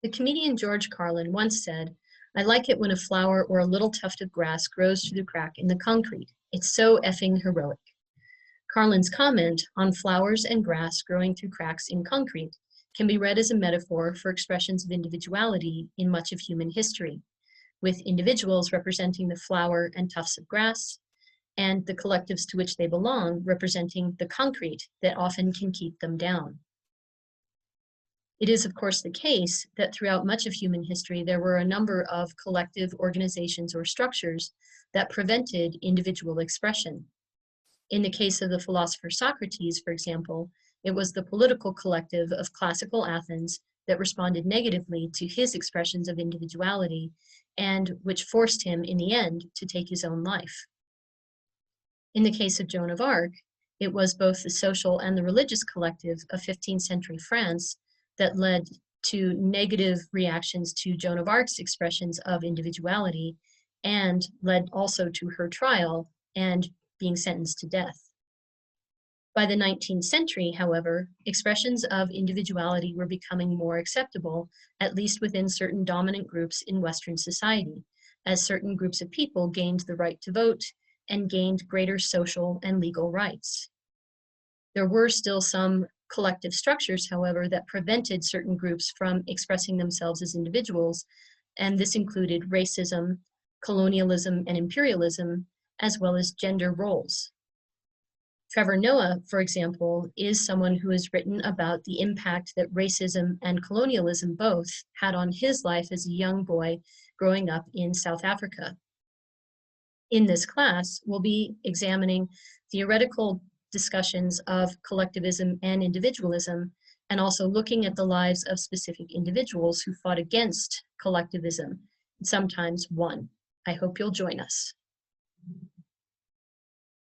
The comedian George Carlin once said, "I like it when a flower or a little tuft of grass grows through the crack in the concrete. It's so effing heroic." Carlin's comment on flowers and grass growing through cracks in concrete can be read as a metaphor for expressions of individuality in much of human history, with individuals representing the flower and tufts of grass, and the collectives to which they belong representing the concrete that often can keep them down. It is, of course, the case that throughout much of human history, there were a number of collective organizations or structures that prevented individual expression. In the case of the philosopher Socrates, for example, it was the political collective of classical Athens that responded negatively to his expressions of individuality and which forced him, in the end, to take his own life. In the case of Joan of Arc, it was both the social and the religious collective of 15th century France that led to negative reactions to Joan of Arc's expressions of individuality and led also to her trial and being sentenced to death. By the 19th century, however, expressions of individuality were becoming more acceptable, at least within certain dominant groups in Western society, as certain groups of people gained the right to vote and gained greater social and legal rights. There were still some collective structures, however, that prevented certain groups from expressing themselves as individuals, and this included racism, colonialism, and imperialism, as well as gender roles. Trevor Noah, for example, is someone who has written about the impact that racism and colonialism both had on his life as a young boy growing up in South Africa. In this class, we'll be examining theoretical discussions of collectivism and individualism, and also looking at the lives of specific individuals who fought against collectivism, and sometimes won. I hope you'll join us.